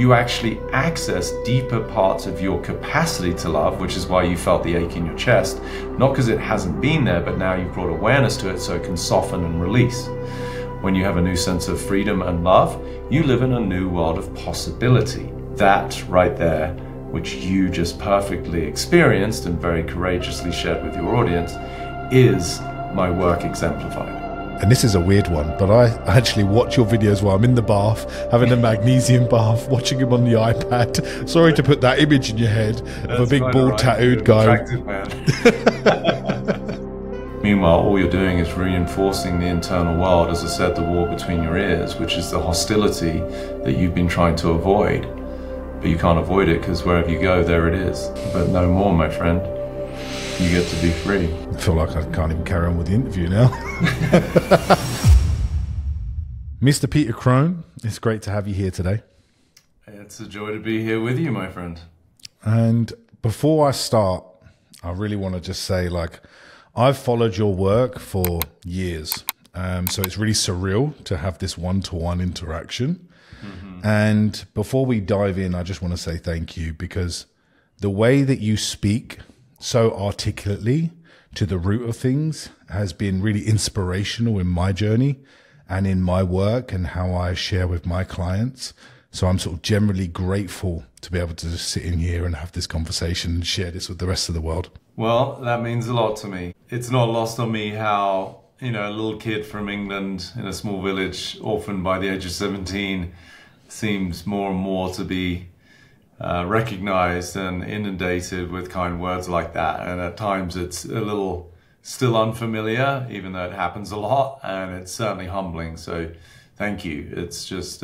you actually access deeper parts of your capacity to love, which is why you felt the ache in your chest, not because it hasn't been there, but now you've brought awareness to it so it can soften and release. When you have a new sense of freedom and love, you live in a new world of possibility. That right there, which you just perfectly experienced and very courageously shared with your audience, is my work exemplified. And this is a weird one, but I actually watch your videos while I'm in the bath, having a magnesium bath, watching him on the iPad. Sorry to put that image in your head of a big bald tattooed guy. Attractive man. Meanwhile, all you're doing is reinforcing the internal world, as I said, the war between your ears, which is the hostility that you've been trying to avoid. But you can't avoid it because wherever you go, there it is. But no more, my friend. You get to be free. I feel like I can't even carry on with the interview now. Mr. Peter Crone, it's great to have you here today. It's a joy to be here with you, my friend. And before I start, I really want to just say, like, I've followed your work for years. So it's really surreal to have this one-to-one interaction. Mm-hmm. And before we dive in, I just want to say thank you, because the way that you speak so articulately to the root of things has been really inspirational in my journey and in my work and how I share with my clients. So I'm sort of generally grateful to be able to just sit in here and have this conversation and share this with the rest of the world. Well, that means a lot to me. It's not lost on me how, a little kid from England in a small village, orphaned by the age of 17, seems more and more to be recognized and inundated with kind words like that. And at times it's a little still unfamiliar, even though it happens a lot, and it's certainly humbling. So thank you. It's just,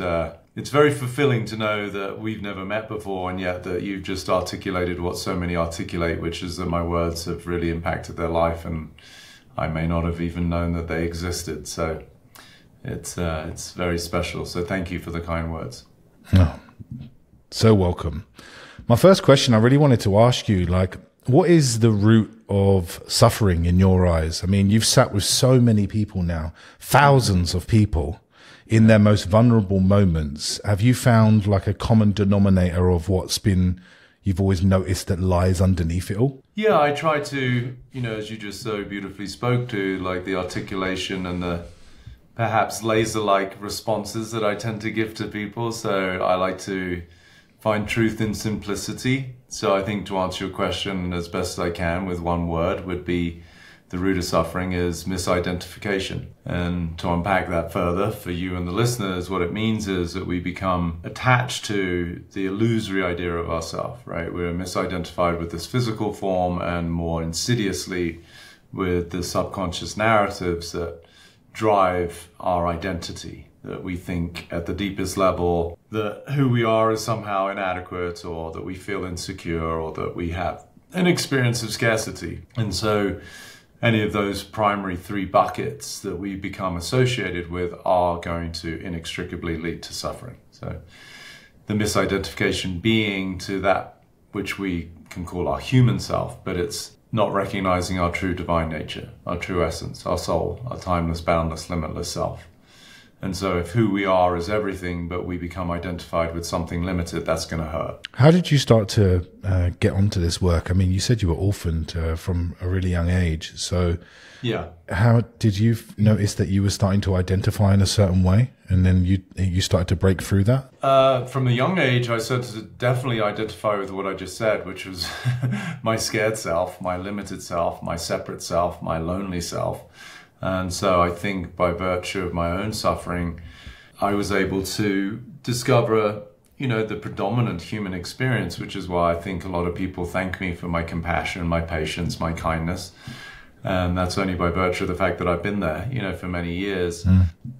it's very fulfilling to know that we've never met before, and yet that you've just articulated what so many articulate, which is that my words have really impacted their life, and I may not have even known that they existed. So it's very special. So thank you for the kind words. Oh. So welcome. My first question, I really wanted to ask you, like, what is the root of suffering in your eyes? I mean, you've sat with so many people now, thousands of people in their most vulnerable moments. Have you found like a common denominator of you've always noticed that lies underneath it all? Yeah, I try to, as you just so beautifully spoke to, like the articulation and the perhaps laser-like responses that I tend to give to people. So I like to find truth in simplicity. So I think to answer your question as best I can with one word would be the root of suffering is misidentification. And to unpack that further for you and the listeners, what it means is that we become attached to the illusory idea of ourselves, right? We're misidentified with this physical form and more insidiously with the subconscious narratives that drive our identity. That we think at the deepest level that who we are is somehow inadequate, or that we feel insecure, or that we have an experience of scarcity. And so any of those primary three buckets that we become associated with are going to inextricably lead to suffering. So the misidentification being to that which we can call our human self, but it's not recognizing our true divine nature, our true essence, our soul, our timeless, boundless, limitless self. And so if who we are is everything, but we become identified with something limited, that's going to hurt. How did you start to get onto this work? I mean, you said you were orphaned from a really young age. So yeah, how did you notice that you were starting to identify in a certain way? And then you started to break through that? From a young age, I started to definitely identify with what I just said, which was my scared self, my limited self, my separate self, my lonely self. And so I think by virtue of my own suffering, I was able to discover, the predominant human experience, which is why I think a lot of people thank me for my compassion, my patience, my kindness. And that's only by virtue of the fact that I've been there, for many years.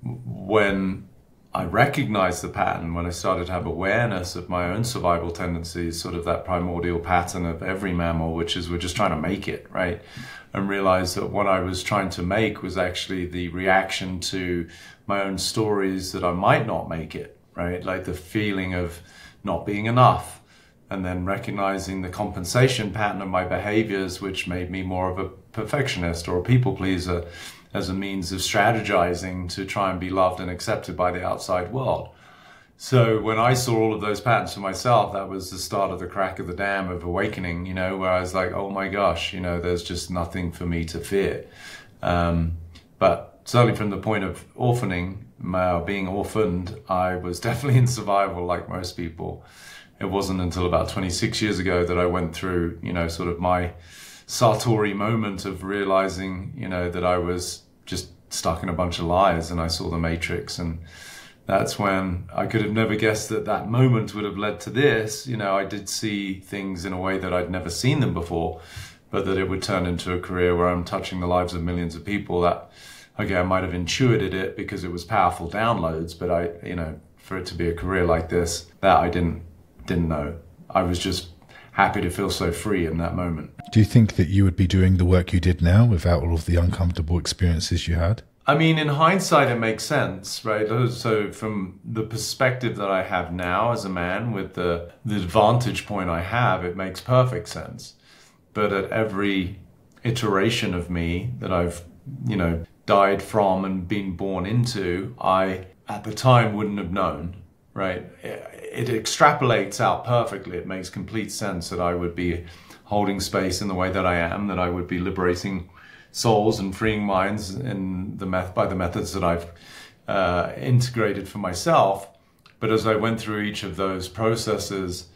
When I recognized the pattern, when I started to have awareness of my own survival tendencies, sort of that primordial pattern of every mammal, which is we're just trying to make it, right? And realized that what I was trying to make was actually the reaction to my own stories that I might not make it, right? Like the feeling of not being enough, and then recognizing the compensation pattern of my behaviors, which made me more of a perfectionist or a people pleaser, as a means of strategizing to try and be loved and accepted by the outside world. So when I saw all of those patterns for myself, that was the start of the crack of the dam of awakening, you know, where I was like, oh my gosh, you know, there's just nothing for me to fear. But certainly from the point of orphaning, being orphaned, I was definitely in survival like most people. It wasn't until about 26 years ago that I went through, you know, sort of my Sartori moment of realizing, you know, that I was just stuck in a bunch of lies, and I saw the Matrix. And that's when I could have never guessed that that moment would have led to this. You know, I did see things in a way that I'd never seen them before, but that it would turn into a career where I'm touching the lives of millions of people. That, okay, I might have intuited it because it was powerful downloads, but I, you know, for it to be a career like this, that I didn't know. I was just happy to feel so free in that moment. Do you think that you would be doing the work you did now without all of the uncomfortable experiences you had? I mean, in hindsight, it makes sense, right? So from the perspective that I have now as a man, with the vantage point I have, it makes perfect sense. But at every iteration of me that I've, you know, died from and been born into, I, at the time, wouldn't have known, right? It extrapolates out perfectly. It makes complete sense that I would be holding space in the way that I am, that I would be liberating souls and freeing minds in by the methods that I've integrated for myself. But as I went through each of those processes,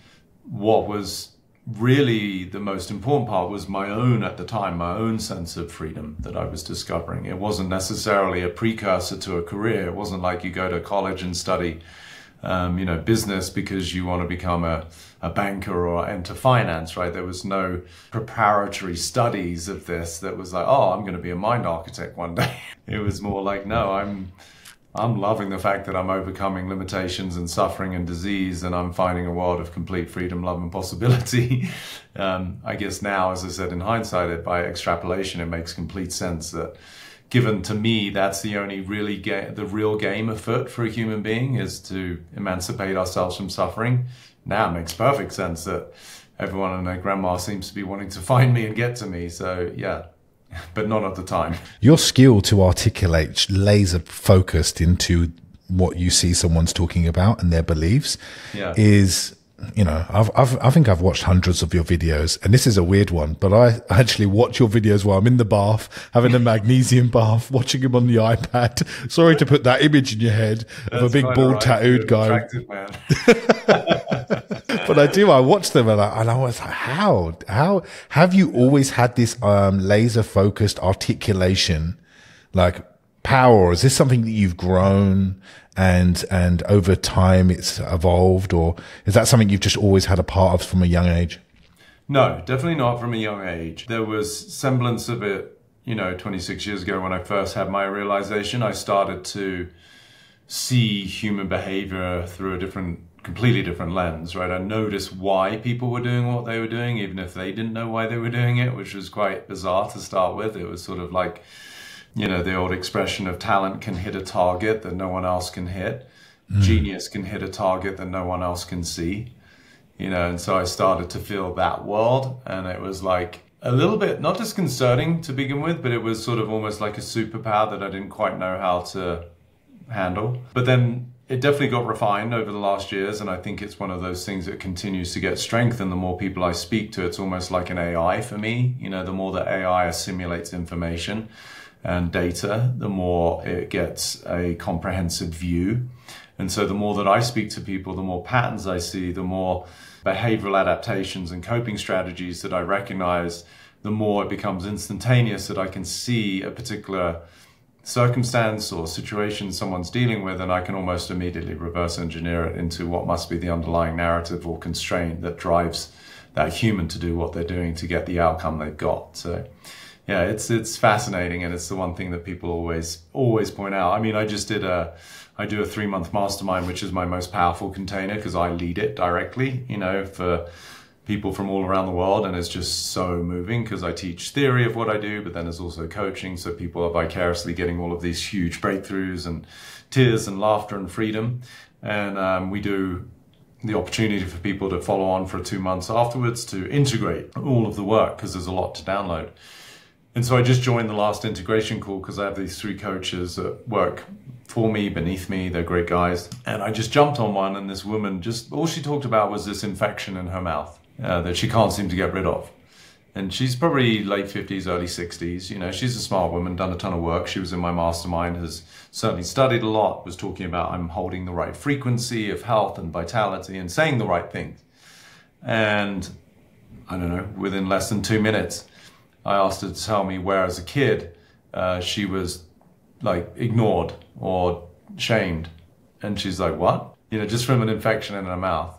what was really the most important part was my own, at the time, my own sense of freedom that I was discovering. It wasn't necessarily a precursor to a career. It wasn't like you go to college and study you know, business because you want to become a banker or enter finance, right? There was no preparatory studies of this that was like, oh, I'm going to be a mind architect one day. It was more like, no, I'm loving the fact that I'm overcoming limitations and suffering and disease, and I'm finding a world of complete freedom, love, and possibility. I guess now, as I said, in hindsight, by extrapolation, it makes complete sense that, given to me, that's the only really the real game afoot for a human being, is to emancipate ourselves from suffering. Now it makes perfect sense that everyone and their grandma seems to be wanting to find me and get to me. So yeah, but not at the time. Your skill to articulate laser focused into what you see someone's talking about and their beliefs is, you know, I think I've watched hundreds of your videos, and this is a weird one, but I actually watch your videos while I'm in the bath, having a magnesium bath, watching them on the iPad. Sorry to put that image in your head of a big bald tattooed guy. Man. But I watch them and I was like, how have you always had this laser focused articulation, like power, or is this something that you've grown and over time it's evolved, or is that something you've just always had a part of from a young age? No, definitely not from a young age. There was semblance of it, you know, 26 years ago when I first had my realization. I started to see human behavior through a completely different lens, right? I noticed why people were doing what they were doing, even if they didn't know why they were doing it, which was quite bizarre to start with. It was sort of like, you know, the old expression of talent can hit a target that no one else can hit. Genius can hit a target that no one else can see. You know, and so I started to feel that world, and it was like a little bit, not disconcerting to begin with, but it was sort of almost like a superpower that I didn't quite know how to handle. But then it definitely got refined over the last years, and I think it's one of those things that continues to get strengthened. The more people I speak to, it's almost like an AI for me. You know, the more that AI assimilates information and data, the more it gets a comprehensive view. And so the more that I speak to people, the more patterns I see, the more behavioral adaptations and coping strategies that I recognize, the more it becomes instantaneous that I can see a particular circumstance or situation someone's dealing with, and I can almost immediately reverse engineer it into what must be the underlying narrative or constraint that drives that human to do what they're doing to get the outcome they've got. So yeah, it's fascinating, and it's the one thing that people always point out. I mean, I do a 3-month mastermind, which is my most powerful container because I lead it directly, you know, for people from all around the world, and it's just so moving because I teach theory of what I do, but then there's also coaching, so people are vicariously getting all of these huge breakthroughs and tears and laughter and freedom. And we do the opportunity for people to follow on for 2 months afterwards to integrate all of the work because there's a lot to download. And so I just joined the last integration call because I have these 3 coaches that work for me, beneath me. They're great guys. And I just jumped on one, and this woman, just all she talked about was this infection in her mouth that she can't seem to get rid of. And she's probably late 50s, early 60s. You know, she's a smart woman, done a ton of work. She was in my mastermind, has certainly studied a lot, was talking about I'm holding the right frequency of health and vitality and saying the right things. And I don't know, within less than 2 minutes, I asked her to tell me where as a kid she was like ignored or shamed. And she's like, what? You know, just from an infection in her mouth.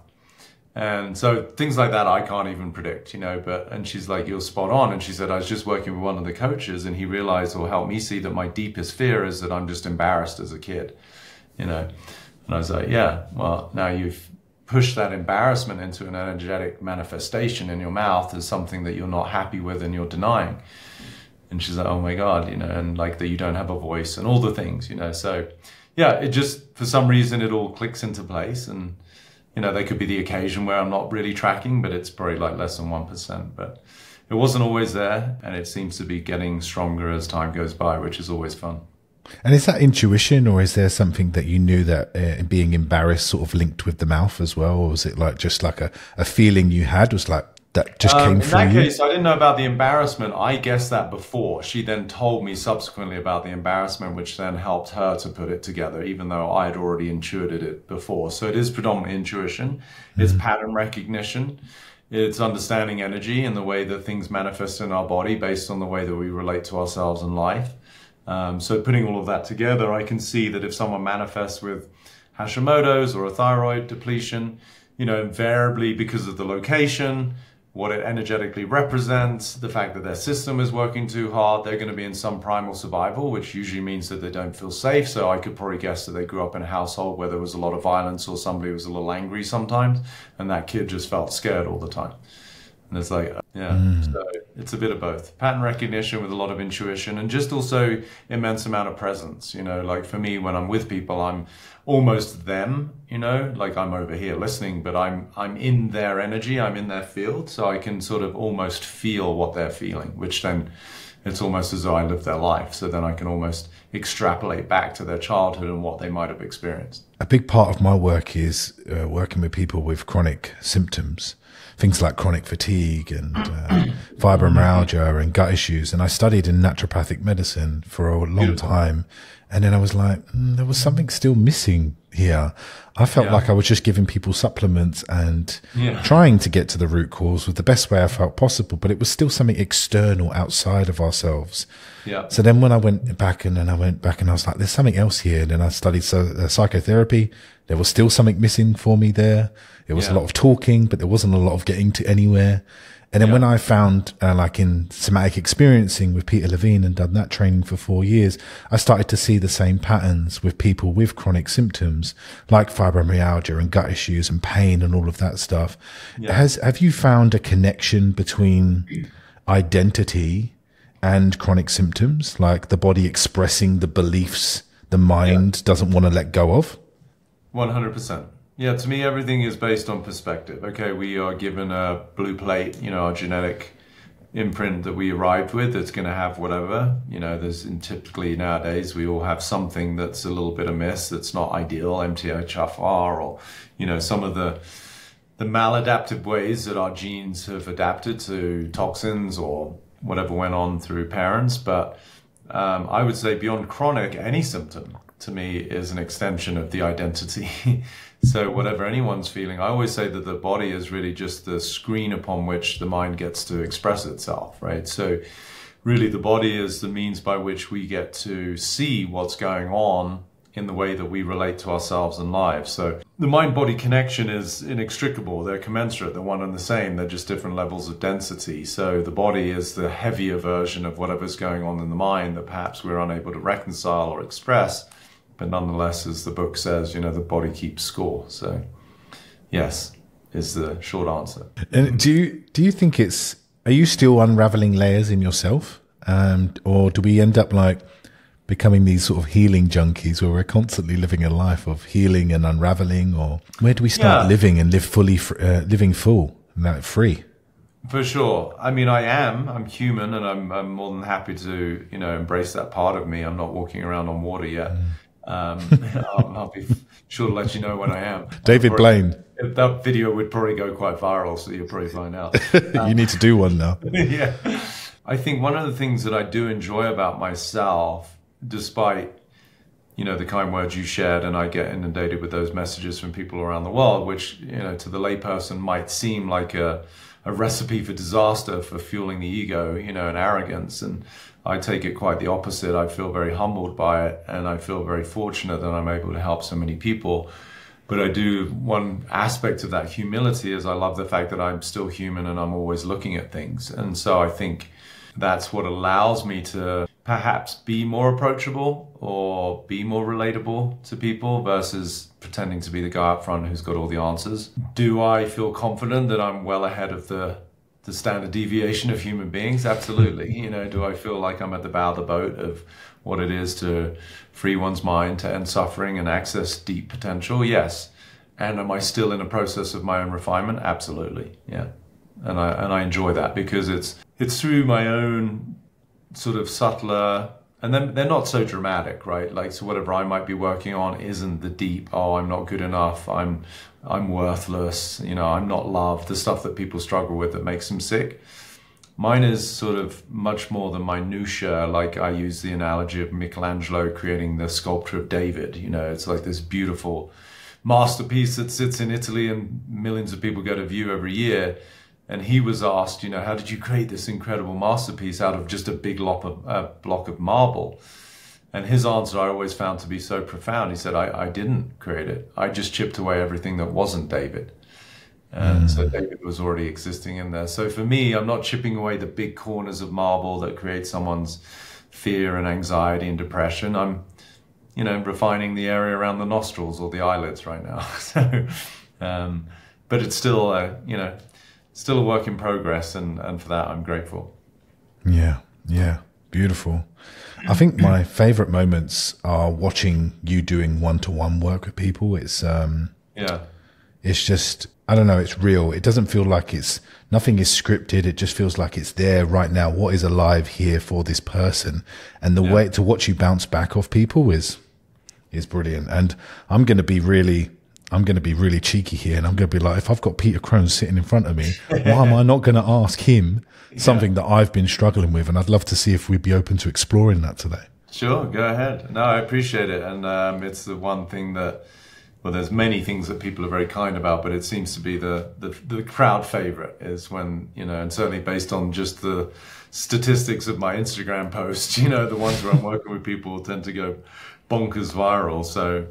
And so things like that I can't even predict, you know, and she's like, you're spot on. And she said, I was just working with one of the coaches and he realized or helped me see that my deepest fear is that I'm just embarrassed as a kid, you know. And I was like, yeah, well, now you've pushed that embarrassment into an energetic manifestation in your mouth as something that you're not happy with and you're denying. And she's like, oh my God, you know, and like that you don't have a voice and all the things, you know. So yeah, it just, for some reason, it all clicks into place. And, you know, there could be the occasion where I'm not really tracking, but it's probably like less than 1%. But it wasn't always there. And it seems to be getting stronger as time goes by, which is always fun. And is that intuition, or is there something that you knew that being embarrassed sort of linked with the mouth as well? Or was it like just like a feeling you had was like that just came through you? In that case, I didn't know about the embarrassment. I guessed that before. She then told me subsequently about the embarrassment, which then helped her to put it together, even though I had already intuited it before. So it is predominantly intuition. It's pattern recognition. It's understanding energy and the way that things manifest in our body based on the way that we relate to ourselves in life. So putting all of that together, I can see that if someone manifests with Hashimoto's or a thyroid depletion, you know, invariably because of the location, what it energetically represents, the fact that their system is working too hard, they're going to be in some primal survival, which usually means that they don't feel safe. So I could probably guess that they grew up in a household where there was a lot of violence or somebody was a little angry sometimes, and that kid just felt scared all the time. And it's like, yeah, so it's a bit of both. Pattern recognition with a lot of intuition and just also immense amount of presence. You know, like for me, when I'm with people, I'm almost them, you know, like I'm over here listening, but I'm in their energy, I'm in their field. So I can sort of almost feel what they're feeling, which then it's almost as though I live their life. So then I can almost extrapolate back to their childhood and what they might have experienced. A big part of my work is working with people with chronic symptoms. Things like chronic fatigue and fibromyalgia and gut issues. And I studied in naturopathic medicine for a long time. And then I was like, there was something still missing here. I felt like I was just giving people supplements and trying to get to the root cause with the best way I felt possible, but it was still something external outside of ourselves. Yeah. So then when I went back and I was like, there's something else here. And then I studied psychotherapy. There was still something missing for me there. It was a lot of talking, but there wasn't a lot of getting to anywhere. And then when I found, like in somatic experiencing with Peter Levine and done that training for 4 years, I started to see the same patterns with people with chronic symptoms like fibromyalgia and gut issues and pain and all of that stuff. Yeah. Have you found a connection between identity and chronic symptoms, like the body expressing the beliefs the mind doesn't want to let go of? 100%. Yeah, to me, everything is based on perspective. Okay, we are given a blue plate, you know, our genetic imprint that we arrived with that's going to have whatever. You know, typically nowadays, we all have something that's a little bit amiss, that's not ideal, MTHFR, or, you know, some of the maladaptive ways that our genes have adapted to toxins or whatever went on through parents. But I would say beyond chronic, any symptom to me is an extension of the identity. So whatever anyone's feeling, I always say that the body is really just the screen upon which the mind gets to express itself, right? So really the body is the means by which we get to see what's going on in the way that we relate to ourselves and lives. So the mind-body connection is inextricable. They're commensurate, they're one and the same, they're just different levels of density. So the body is the heavier version of whatever's going on in the mind that perhaps we're unable to reconcile or express. But nonetheless, as the book says, you know, the body keeps score. So yes, is the short answer. And do you think are you still unraveling layers in yourself? Or do we end up like becoming these sort of healing junkies where we're constantly living a life of healing and unraveling? Or where do we start living and live fully, living full and free? For sure. I mean, I'm human, and I'm more than happy to, embrace that part of me. I'm not walking around on water yet. I'll be sure to let you know when I am. David Blaine. That video would probably go quite viral, so you'll probably find out. You need to do one now. Yeah. I think one of the things that I do enjoy about myself, despite, the kind words you shared, and I get inundated with those messages from people around the world, which, to the layperson might seem like a recipe for disaster, for fueling the ego, and arrogance. And I take it quite the opposite. I feel very humbled by it, and I feel very fortunate that I'm able to help so many people. But I do, one aspect of that humility is I love the fact that I'm still human and I'm always looking at things. And so I think that's what allows me to perhaps be more approachable or be more relatable to people versus pretending to be the guy up front who's got all the answers. Do I feel confident that I'm well ahead of the standard deviation of human beings? Absolutely. Do I feel like I'm at the bow of the boat of what it is to free one's mind, to end suffering and access deep potential? Yes. And am I still in a process of my own refinement? Absolutely. Yeah. And I enjoy that because it's through my own sort of subtler, and then they're not so dramatic, right? Like, so whatever I might be working on isn't the deep, oh, I'm not good enough, I'm worthless, I'm not loved, the stuff that people struggle with that makes them sick. Mine is sort of much more the minutiae. Like, I use the analogy of Michelangelo creating the sculpture of David. It's like this beautiful masterpiece that sits in Italy and millions of people go to view every year. And he was asked, how did you create this incredible masterpiece out of just a big block of marble? And his answer I always found to be so profound. He said, I didn't create it. I just chipped away everything that wasn't David. And so David was already existing in there. So for me, I'm not chipping away the big corners of marble that create someone's fear and anxiety and depression. I'm, refining the area around the nostrils or the eyelids right now. So, but it's still, still a work in progress, and for that I'm grateful. Yeah, beautiful. I think my favorite moments are watching you doing one-to-one work with people. It's just, I don't know, it's real. It doesn't feel like nothing is scripted. It just feels like it's there right now. What is alive here for this person? And the way to watch you bounce back off people is brilliant. And I'm going to be really cheeky here, and I'm going to be like, if I've got Peter Crone sitting in front of me, why am I not going to ask him something that I've been struggling with? And I'd love to see if we'd be open to exploring that today. Sure, go ahead. No, I appreciate it. And it's the one thing that, well, there's many things that people are very kind about, but it seems to be the crowd favorite is when, and certainly based on just the statistics of my Instagram posts, the ones where I'm working with people tend to go bonkers viral. So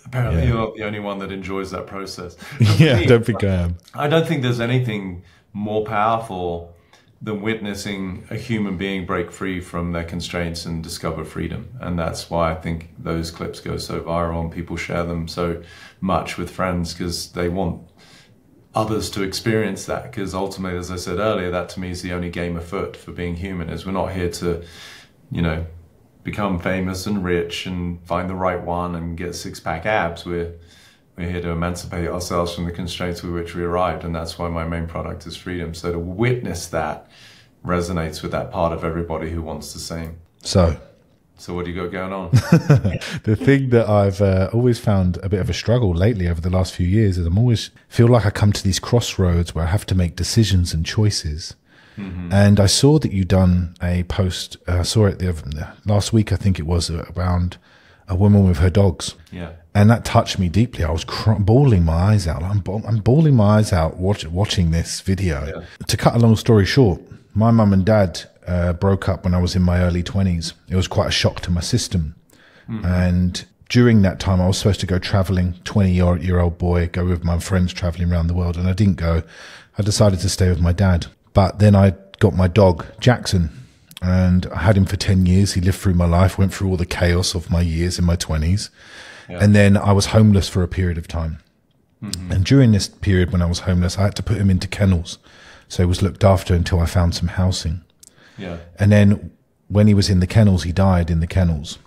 apparently you're not the only one that enjoys that process. I don't think I am. I don't think there's anything more powerful than witnessing a human being break free from their constraints and discover freedom. And that's why I think those clips go so viral and people share them so much with friends, because they want others to experience that. Because ultimately, as I said earlier, that to me is the only game afoot for being human, is we're not here to, become famous and rich and find the right one and get six-pack abs. We're here to emancipate ourselves from the constraints with which we arrived, and that's why my main product is freedom. So to witness that resonates with that part of everybody who wants the same. So what do you got going on? The thing that I've always found a bit of a struggle lately over the last few years is I'm always feel like I come to these crossroads where I have to make decisions and choices. Mm-hmm. And I saw that you done a post, I saw it last week, I think it was, around a woman with her dogs. Yeah. And that touched me deeply. I was bawling my eyes out. I'm bawling my eyes out watching this video. Yeah. To cut a long story short, my mum and dad broke up when I was in my early 20s. It was quite a shock to my system. Mm-hmm. And during that time, I was supposed to go traveling, 20-year-old boy, go with my friends traveling around the world. And I didn't go. I decided to stay with my dad. But then I got my dog, Jackson, and I had him for 10 years. He lived through my life, went through all the chaos of my years in my 20s. Yeah. And then I was homeless for a period of time. Mm-hmm. And during this period when I was homeless, I had to put him into kennels. So he was looked after until I found some housing. Yeah. And then when he was in the kennels, he died in the kennels.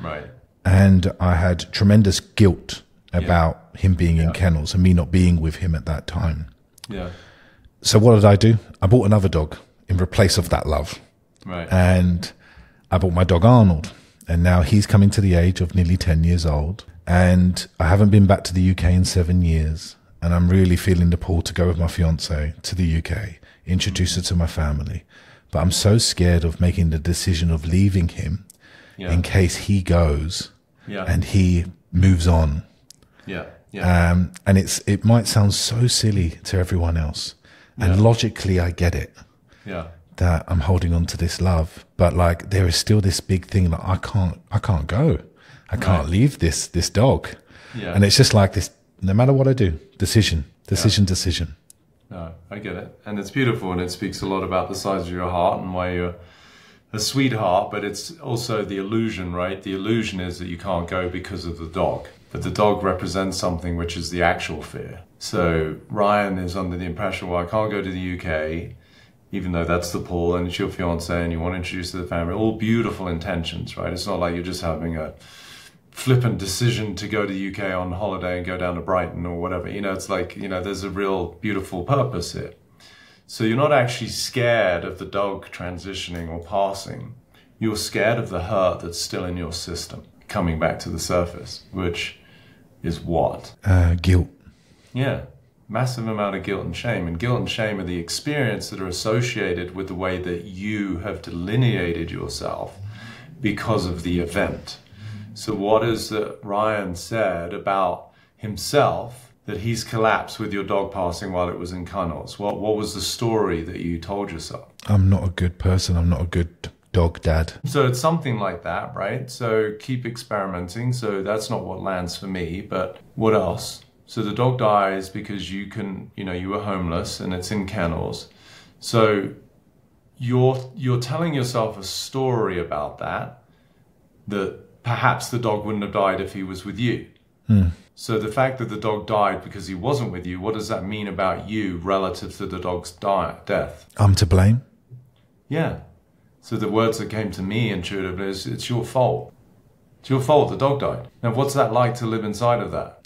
Right. And I had tremendous guilt about him being in kennels and me not being with him at that time. Yeah. So what did I do? I bought another dog in replace of that love. Right. And I bought my dog Arnold. And now he's coming to the age of nearly 10 years old. And I haven't been back to the UK in 7 years. And I'm really feeling the pull to go with my fiance to the UK, introduce her to my family. But I'm so scared of making the decision of leaving him in case he goes and he moves on. Yeah. And it might sound so silly to everyone else. And logically, I get it. Yeah. That I'm holding on to this love, but like there is still this big thing that I can't go. I can't leave this dog. Yeah. And it's just like this, no matter what I do, decision. No, I get it. And it's beautiful, and it speaks a lot about the size of your heart and why you're a sweetheart, but it's also the illusion, right? The illusion is that you can't go because of the dog. But the dog represents something which is the actual fear. So Ryan is under the impression, well, I can't go to the UK, even though that's the pull, and it's your fiance and you want to introduce to the family. All beautiful intentions, right? It's not like you're just having a flippant decision to go to the UK on holiday and go down to Brighton or whatever. It's like, there's a real beautiful purpose here. So you're not actually scared of the dog transitioning or passing. You're scared of the hurt that's still in your system coming back to the surface, which is what? Guilt. Yeah. Massive amount of guilt and shame. And guilt and shame are the experience that are associated with the way that you have delineated yourself because of the event. So what is that Ryan said about himself, that he's collapsed with your dog passing while it was in kennels? What was the story that you told yourself? I'm not a good person. I'm not a good dog dad. So it's something like that, right? So keep experimenting. So that's not what lands for me, but what else? So the dog dies because you were homeless and it's in kennels. So you're telling yourself a story about that perhaps the dog wouldn't have died if he was with you. So the fact that the dog died because he wasn't with you, what does that mean about you relative to the dog's death? I'm to blame? Yeah. So the words that came to me intuitively is, it's your fault. It's your fault the dog died. Now, what's that like to live inside of that?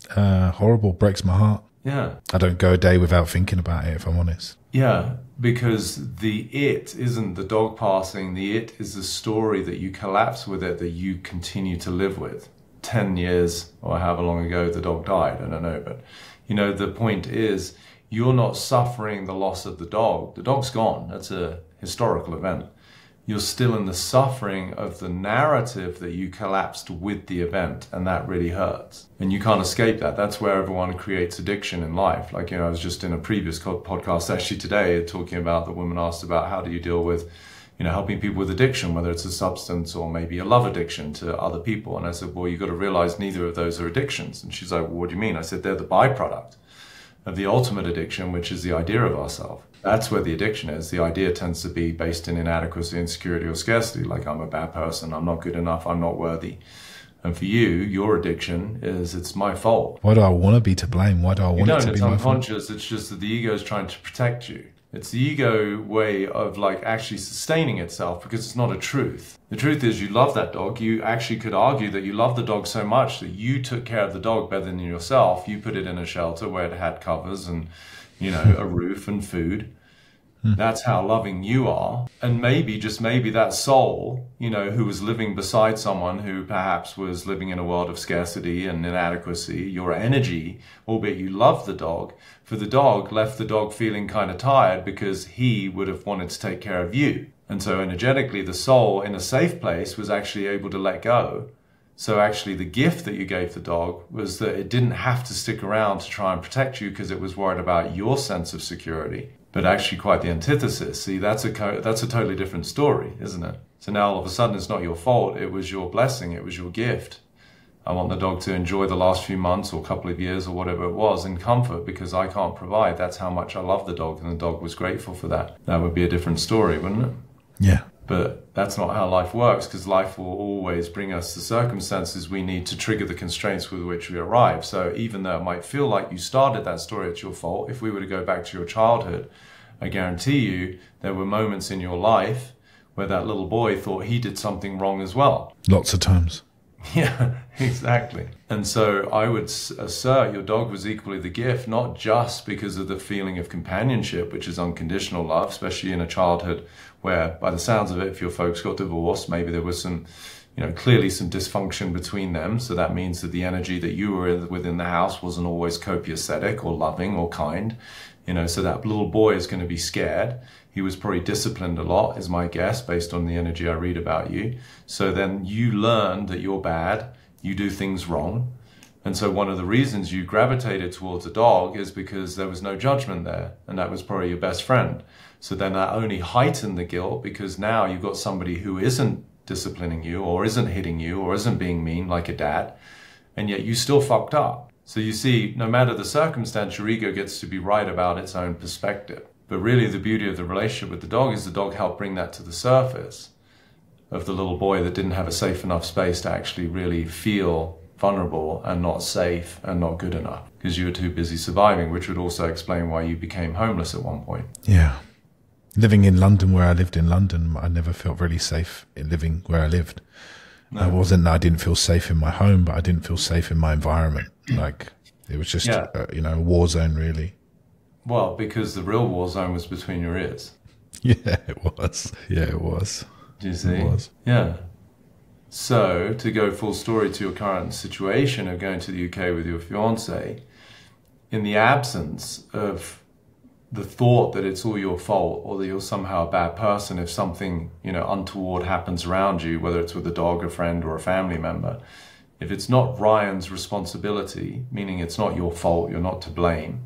Horrible, breaks my heart. Yeah. I don't go a day without thinking about it, if I'm honest. Yeah, because the it isn't the dog passing. The it is the story that you collapse with it, that you continue to live with. 10 years or however long ago the dog died, I don't know. But, the point is, you're not suffering the loss of the dog. The dog's gone. That's a historical event. You're still in the suffering of the narrative that you collapsed with the event, and that really hurts. And you can't escape that. That's where everyone creates addiction in life. Like, I was just in a previous podcast actually today talking about, the woman asked about how do you deal with, helping people with addiction, whether it's a substance or maybe a love addiction to other people. And I said, well, you've got to realize neither of those are addictions. And she's like, well, what do you mean? I said, they're the byproduct of the ultimate addiction, which is the idea of ourselves. That's where the addiction is. The idea tends to be based in inadequacy, insecurity, or scarcity. Like, I'm a bad person, I'm not good enough, I'm not worthy. And for you, your addiction is, it's my fault. Why do I want to be to blame? Why do I want it to be my fault? It's unconscious. It's just that the ego is trying to protect you. It's the ego way of actually sustaining itself, because it's not a truth. The truth is, you love that dog. You actually could argue that you love the dog so much that you took care of the dog better than yourself. You put it in a shelter where it had covers and, a roof and food. That's how loving you are. And maybe, just maybe, that soul, who was living beside someone who perhaps was living in a world of scarcity and inadequacy, your energy, albeit you loved the dog, for the dog, left the dog feeling kind of tired because he would have wanted to take care of you. And so energetically, the soul in a safe place was actually able to let go. So actually the gift that you gave the dog was that it didn't have to stick around to try and protect you because it was worried about your sense of security. But actually quite the antithesis. See, that's a totally different story, isn't it? So now all of a sudden it's not your fault, it was your blessing, it was your gift. I want the dog to enjoy the last few months or couple of years or whatever it was in comfort because I can't provide. That's how much I love the dog, and the dog was grateful for that. That would be a different story, wouldn't it? Yeah. But that's not how life works, because life will always bring us the circumstances we need to trigger the constraints with which we arrive. So even though it might feel like you started that story, it's your fault. If we were to go back to your childhood, I guarantee you there were moments in your life where that little boy thought he did something wrong as well. Lots of times. Yeah, exactly. And so I would assert your dog was equally the gift, not just because of the feeling of companionship, which is unconditional love, especially in a childhood where, by the sounds of it, if your folks got divorced, maybe there was some, clearly some dysfunction between them. So that means that the energy that you were within the house wasn't always copiacetic or loving or kind. So that little boy is going to be scared. He was probably disciplined a lot, is my guess, based on the energy I read about you. So then you learn that you're bad, you do things wrong. And so one of the reasons you gravitated towards a dog is because there was no judgment there, and that was probably your best friend. So then that only heightened the guilt, because now you've got somebody who isn't disciplining you or isn't hitting you or isn't being mean like a dad, and yet you still fucked up. So you see, no matter the circumstance, your ego gets to be right about its own perspective. But really the beauty of the relationship with the dog is the dog helped bring that to the surface of the little boy that didn't have a safe enough space to actually really feel vulnerable and not safe and not good enough because you were too busy surviving, which would also explain why you became homeless at one point. Yeah. Living in London, where I lived in London, I never felt really safe in living where I lived. No. I didn't feel safe in my home, but I didn't feel safe in my environment. Like it was just, a war zone really. Well, because the real war zone was between your ears. Yeah, it was. Yeah, it was. Do you see? It was. Yeah. So, to go full story to your current situation of going to the UK with your fiance, in the absence of the thought that it's all your fault or that you're somehow a bad person if something, untoward happens around you, whether it's with a dog, a friend, or a family member, if it's not Ryan's responsibility, meaning it's not your fault, you're not to blame,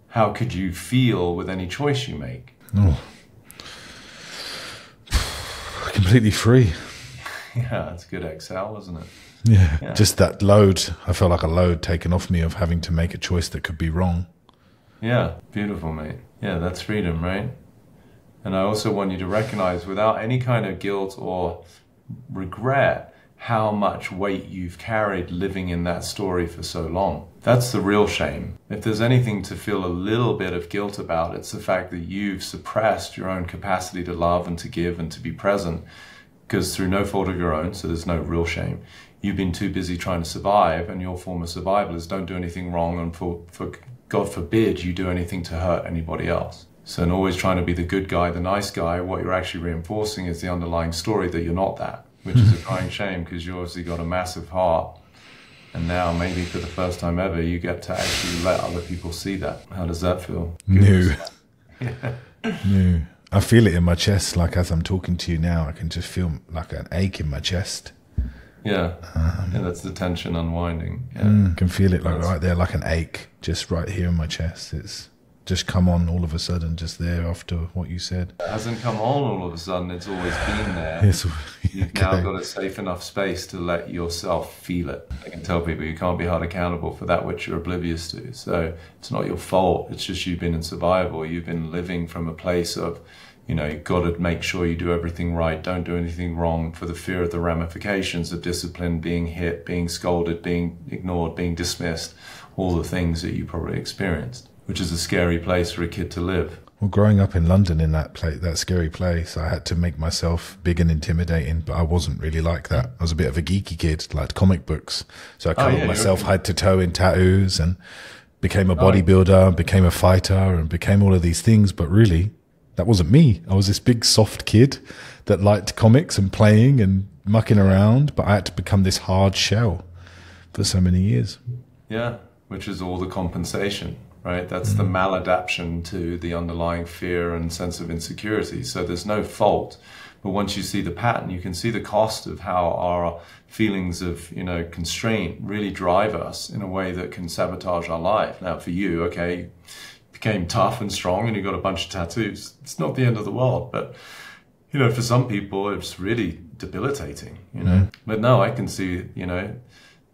how could you feel with any choice you make? Oh. Completely free. Yeah, that's a good exhale, isn't it? Yeah, just that load. I felt like a load taken off me of having to make a choice that could be wrong. Yeah, beautiful, mate. Yeah, that's freedom, right? And I also want you to recognize, without any kind of guilt or regret, how much weight you've carried living in that story for so long. That's the real shame. If there's anything to feel a little bit of guilt about, it's the fact that you've suppressed your own capacity to love and to give and to be present, because through no fault of your own, so there's no real shame, you've been too busy trying to survive, and your form of survival is don't do anything wrong, and for God forbid you do anything to hurt anybody else. So in always trying to be the good guy, the nice guy, what you're actually reinforcing is the underlying story that you're not that, which is a crying shame, because you obviously got a massive heart. And now, maybe for the first time ever, you get to actually let other people see that. How does that feel? New. New. I feel it in my chest, like as I'm talking to you now, I can just feel like an ache in my chest. Yeah, that's the tension unwinding. Yeah. I can feel it like right there, like an ache, just right here in my chest. It's just come on all of a sudden, just there after what you said. It hasn't come on all of a sudden, it's always been there. You've now got a safe enough space to let yourself feel it. I can tell people you can't be held accountable for that which you're oblivious to. So it's not your fault, it's just you've been in survival. You've been living from a place of, you've got to make sure you do everything right, don't do anything wrong, for the fear of the ramifications of discipline, being hit, being scolded, being ignored, being dismissed, all the things that you probably experienced, which is a scary place for a kid to live. Well, growing up in London in that scary place, I had to make myself big and intimidating, but I wasn't really like that. I was a bit of a geeky kid, liked comic books. So I covered myself head to toe in tattoos and became a bodybuilder, became a fighter, and became all of these things. But really, that wasn't me. I was this big soft kid that liked comics and playing and mucking around, but I had to become this hard shell for so many years. Yeah, which is all the compensation. Right, that's the maladaptation to the underlying fear and sense of insecurity. So there's no fault, but once you see the pattern, you can see the cost of how our feelings of constraint really drive us in a way that can sabotage our life. Now, for you, you became tough and strong, and you got a bunch of tattoos. It's not the end of the world, but for some people, it's really debilitating. But no, I can see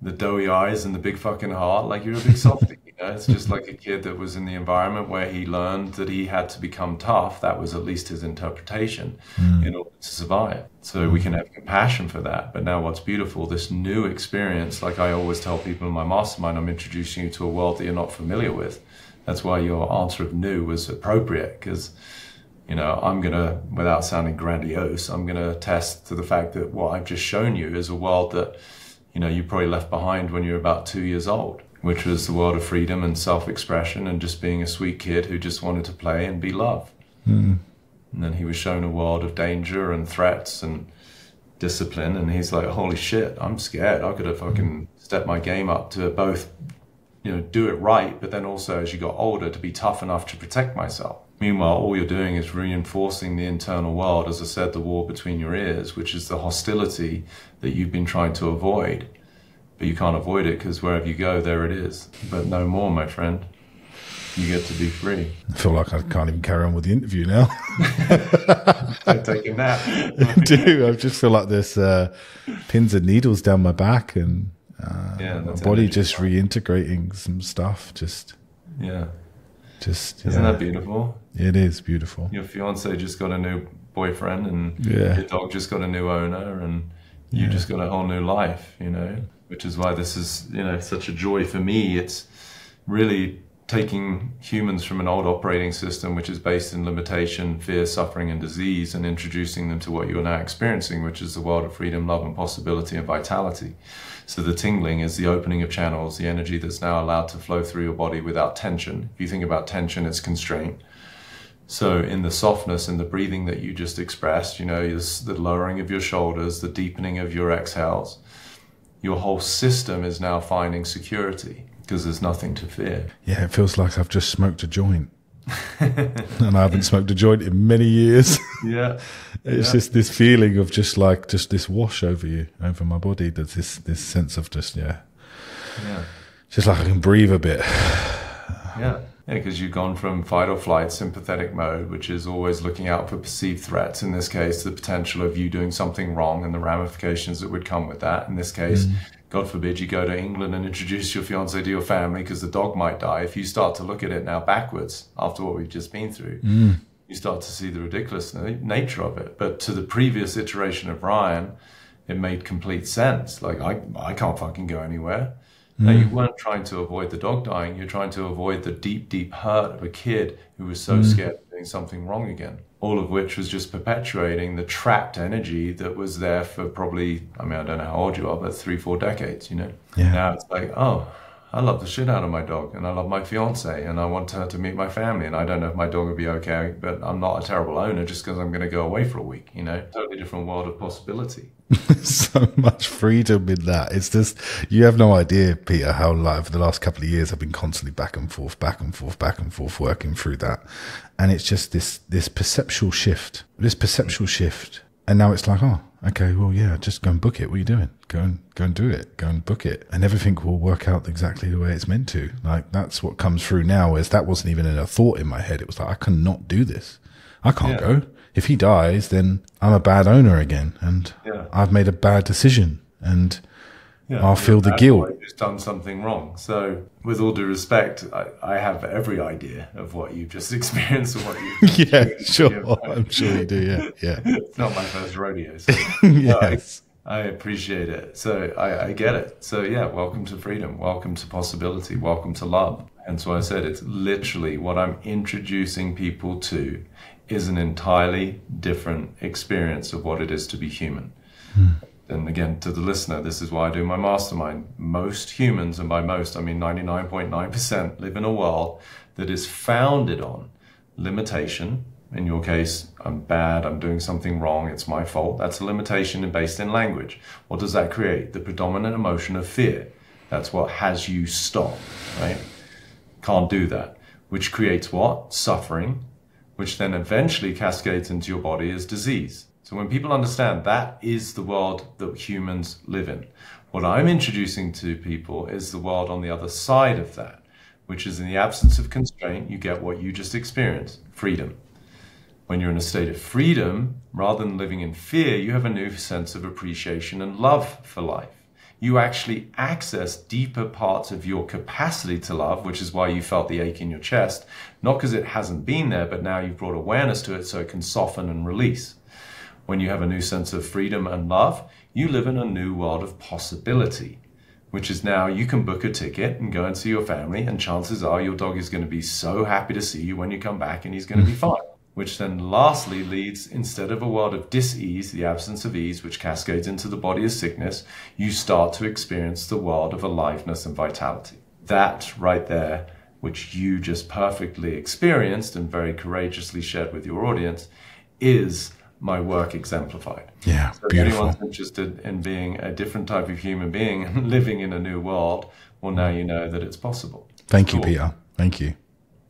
the doughy eyes and the big fucking heart, like you're a big softie. It's just like a kid that was in the environment where he learned that he had to become tough. That was at least his interpretation in order to survive. So we can have compassion for that. But now what's beautiful, this new experience, like I always tell people in my mastermind, I'm introducing you to a world that you're not familiar with. That's why your answer of new was appropriate, because I'm going to, without sounding grandiose, I'm going to attest to the fact that what I've just shown you is a world that you know, you probably left behind when you were about 2 years old, which was the world of freedom and self-expression and just being a sweet kid who just wanted to play and be loved. And then he was shown a world of danger and threats and discipline, and he's like, holy shit, I'm scared. I could have fucking stepped my game up to both, you know, do it right, but then also as you got older to be tough enough to protect myself. Meanwhile, all you're doing is reinforcing the internal world, as I said, the war between your ears, which is the hostility that you've been trying to avoid. But you can't avoid it because wherever you go, there it is. But no more, my friend. You get to be free. I feel like I can't even carry on with the interview now. I take a nap. I do. I just feel like there's pins and needles down my back, and my body just reintegrating some stuff. Isn't Isn't that beautiful? It is beautiful. Your fiance just got a new boyfriend, and your dog just got a new owner, and you just got a whole new life, you know, which is why this is, you know, such a joy for me. It's really taking humans from an old operating system, which is based in limitation, fear, suffering, and disease, and introducing them to what you're now experiencing, which is the world of freedom, love, and possibility and vitality. So the tingling is the opening of channels, the energy that's now allowed to flow through your body without tension. If you think about tension, it's constraint. So in the softness and the breathing that you just expressed, you know, the lowering of your shoulders, the deepening of your exhales, your whole system is now finding security because there's nothing to fear. Yeah, it feels like I've just smoked a joint. And I haven't smoked a joint in many years. It's just this feeling of just this wash over you, over my body. There's this sense of just like I can breathe a bit. Because you've gone from fight or flight, sympathetic mode, which is always looking out for perceived threats. In this case, the potential of you doing something wrong and the ramifications that would come with that. In this case, God forbid you go to England and introduce your fiance to your family because the dog might die. If you start to look at it now backwards after what we've just been through, you start to see the ridiculous nature of it. But to the previous iteration of Ryan, it made complete sense. Like, I can't fucking go anywhere. No, you weren't trying to avoid the dog dying. You're trying to avoid the deep, deep hurt of a kid who was so scared of doing something wrong again. All of which was just perpetuating the trapped energy that was there for probably, I mean, I don't know how old you are, but 3-4 decades, you know? Yeah. Now it's like, oh, I love the shit out of my dog, and I love my fiance, and I want her to meet my family, and I don't know if my dog will be okay, but I'm not a terrible owner just because I'm going to go away for a week, you know? Totally different world of possibility. So much freedom in that. It's just, you have no idea, Peter, how like for the last couple of years I've been constantly back and forth working through that. And it's just this perceptual shift. And now it's like, oh, okay, well, yeah, just go and book it. What are you doing? Go and do it. Go and book it. And everything will work out exactly the way it's meant to. Like, that's what comes through now, is that wasn't even a thought in my head. It was like, I cannot do this. I can't go. If he dies, then I'm a bad owner again. And I've made a bad decision. And I'll feel the guilt. I've just done something wrong. So, with all due respect, I have every idea of what you've just experienced and what you've I'm sure you do, yeah. It's not my first rodeo. So, yes. I appreciate it. So, I get it. So, yeah, welcome to freedom. Welcome to possibility. Welcome to love. And so I said, it's literally what I'm introducing people to is an entirely different experience of what it is to be human. And again, to the listener, this is why I do my mastermind. Most humans, and by most I mean 99.9%, live in a world that is founded on limitation. In your case, I'm bad, I'm doing something wrong, it's my fault. That's a limitation based in language. What does that create? The predominant emotion of fear. That's what has you stop, right? Can't do that. Which creates what? Suffering, which then eventually cascades into your body as disease. So when people understand that is the world that humans live in, what I'm introducing to people is the world on the other side of that, which is in the absence of constraint, you get what you just experienced, freedom. When you're in a state of freedom, rather than living in fear, you have a new sense of appreciation and love for life. You actually access deeper parts of your capacity to love, which is why you felt the ache in your chest, not because it hasn't been there, but now you've brought awareness to it so it can soften and release. When you have a new sense of freedom and love, you live in a new world of possibility, which is now you can book a ticket and go and see your family, and chances are your dog is going to be so happy to see you when you come back and he's going to be fine. which then lastly leads, instead of a world of dis-ease, the absence of ease, which cascades into the body as sickness, you start to experience the world of aliveness and vitality. That right there, which you just perfectly experienced and very courageously shared with your audience, is my work exemplified. Yeah, so beautiful. If anyone's interested in being a different type of human being and living in a new world, well, now you know that it's possible. Thank you, Peter. Thank you.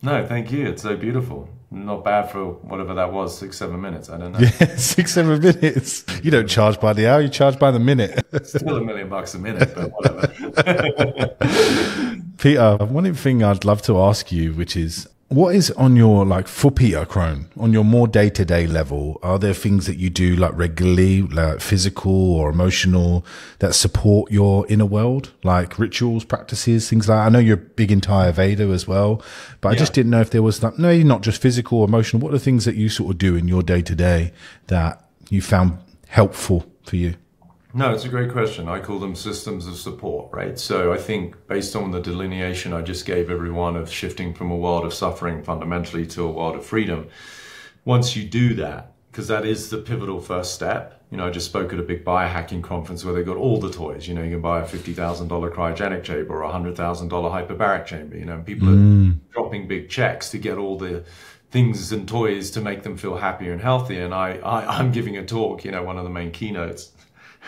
No, thank you. It's so beautiful. Not bad for whatever that was, 6-7 minutes. I don't know. Yeah, 6-7 minutes. You don't charge by the hour, you charge by the minute. Still $1 million a minute, but whatever. Peter, one thing I'd love to ask you, which is, what is on your, like, for Peter Crone, on your more day-to-day level, are there things that you do, like, regularly, like physical or emotional, that support your inner world, like rituals, practices, things like that? I know you're big into Ayurveda as well, but I just didn't know if there was, like, no, not just physical, emotional. What are the things that you sort of do in your day-to-day that you found helpful for you? No, it's a great question. I call them systems of support, right? So I think based on the delineation I just gave everyone of shifting from a world of suffering fundamentally to a world of freedom, once you do that, because that is the pivotal first step. You know, I just spoke at a big biohacking conference where they got all the toys. You know, you can buy a $50,000 cryogenic chamber or a $100,000 hyperbaric chamber, you know, and people are dropping big checks to get all the things and toys to make them feel happier and healthier. And I'm giving a talk, you know, one of the main keynotes.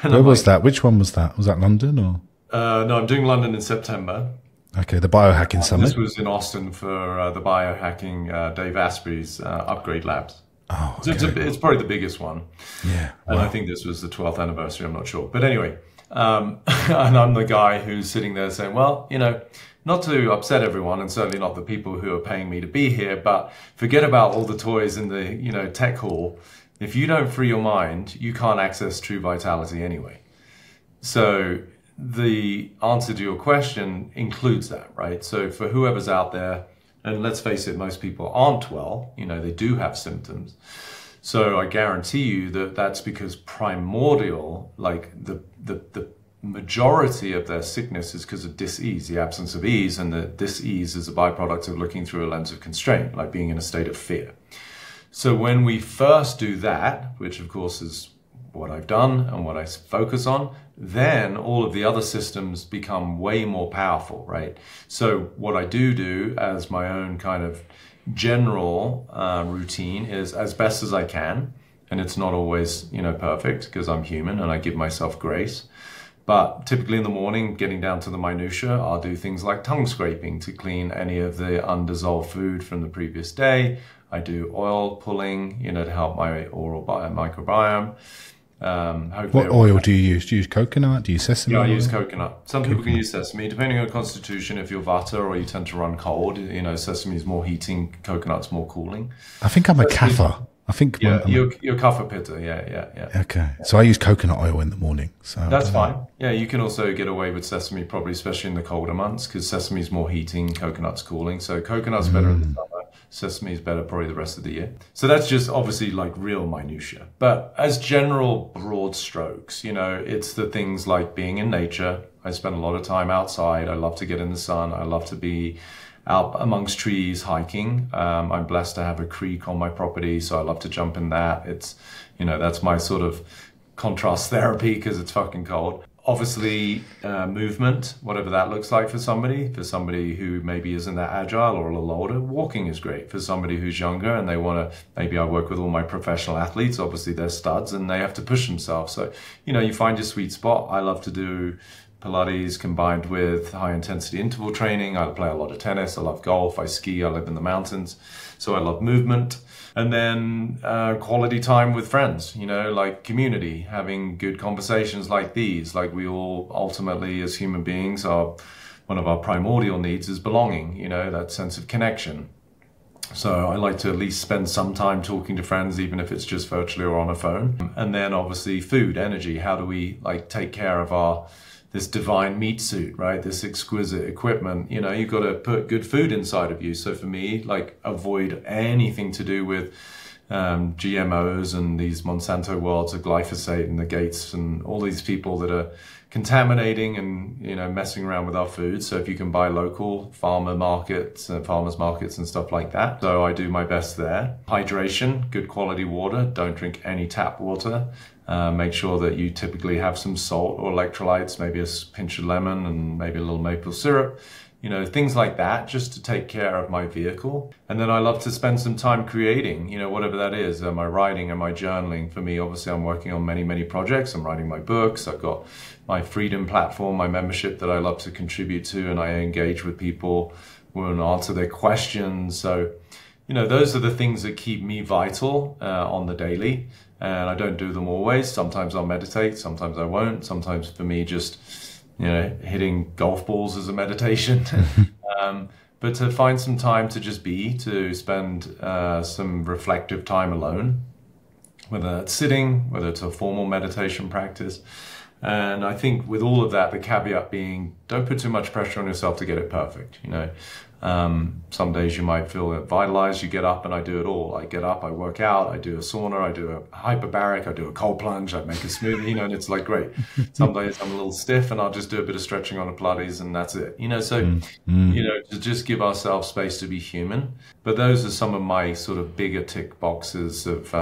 And where was that? Which one was that? Was that London or? No, I'm doing London in September. Okay, the Biohacking Summit. This was in Austin for the Biohacking Dave Asprey's Upgrade Labs. Oh, okay. So it's probably the biggest one. Yeah. And I think this was the 12th anniversary, I'm not sure. But anyway, and I'm the guy who's sitting there saying, well, you know, not to upset everyone, and certainly not the people who are paying me to be here, but forget about all the toys in the, you know, tech hall. If you don't free your mind, you can't access true vitality anyway. So the answer to your question includes that, right? So for whoever's out there, and let's face it, most people aren't well, you know, they do have symptoms. So I guarantee you that that's because primordial, like the majority of their sickness is because of dis-ease, the absence of ease, and the dis-ease is a byproduct of looking through a lens of constraint, like being in a state of fear. So when we first do that, which of course is what I've done and what I focus on, then all of the other systems become way more powerful, right? So what I do as my own kind of general routine is, as best as I can, and it's not always, you know, perfect because I'm human and I give myself grace. But typically in the morning, getting down to the minutiae, I'll do things like tongue scraping to clean any of the undissolved food from the previous day. I do oil pulling, you know, to help my oral microbiome. What oil do you use? Do you use coconut? Do you use sesame oil? Yeah, I use coconut. Some people can use sesame, depending on your constitution. If you're Vata or you tend to run cold, you know, sesame is more heating, coconut's more cooling. I think I'm a kapha. I think you're kapha pitta. Yeah. Okay, so I use coconut oil in the morning. So that's fine. Yeah, you can also get away with sesame, probably, especially in the colder months, because sesame is more heating, coconut's cooling. So coconut's better in the summer. Sesame is better probably the rest of the year. So that's just obviously like real minutiae. But as general broad strokes, you know, it's the things like being in nature. I spend a lot of time outside. I love to get in the sun. I love to be out amongst trees, hiking. I'm blessed to have a creek on my property, so I love to jump in that. It's, you know, that's my sort of contrast therapy because it's fucking cold. Obviously, movement, whatever that looks like for somebody who maybe isn't that agile or a little older, walking is great. For somebody who's younger and they want to, maybe I work with all my professional athletes, obviously they're studs and they have to push themselves. So, you know, you find your sweet spot. I love to do Pilates combined with high intensity interval training. I play a lot of tennis. I love golf. I ski. I live in the mountains. So I love movement. And then quality time with friends, you know, like community, having good conversations like these. Like we all ultimately as human beings are, one of our primordial needs is belonging, you know, that sense of connection. So I like to at least spend some time talking to friends, even if it's just virtually or on a phone. And then obviously food, energy. How do we like take care of this divine meat suit, right? This exquisite equipment, you know, you've got to put good food inside of you. So for me, like avoid anything to do with GMOs and these Monsanto worlds of glyphosate and the Gates and all these people that are contaminating and, you know, messing around with our food. So if you can buy local farmers markets and stuff like that. So I do my best there. Hydration, good quality water. Don't drink any tap water. Make sure that you typically have some salt or electrolytes, maybe a pinch of lemon and maybe a little maple syrup. You know, things like that, just to take care of my vehicle. And then I love to spend some time creating, you know, whatever that is. Am I writing? Am I journaling? For me, obviously, I'm working on many, many projects. I'm writing my books. I've got my Freedom platform, my membership that I love to contribute to, and I engage with people and answer their questions. So, you know, those are the things that keep me vital on the daily. And I don't do them always. Sometimes I'll meditate, sometimes I won't. Sometimes for me, just, you know, hitting golf balls is a meditation. But to find some time to just be, to spend some reflective time alone, whether that's sitting, whether it's a formal meditation practice. And I think with all of that, the caveat being, don't put too much pressure on yourself to get it perfect. You know, some days you might feel vitalized, you get up, and I do it all. I get up, I work out, I do a sauna, I do a hyperbaric, I do a cold plunge, I make a smoothie, you know, and it's like great. Some days I'm a little stiff and I'll just do a bit of stretching on a Pilates and that's it. You know, so, you know, to just give ourselves space to be human. But those are some of my sort of bigger tick boxes of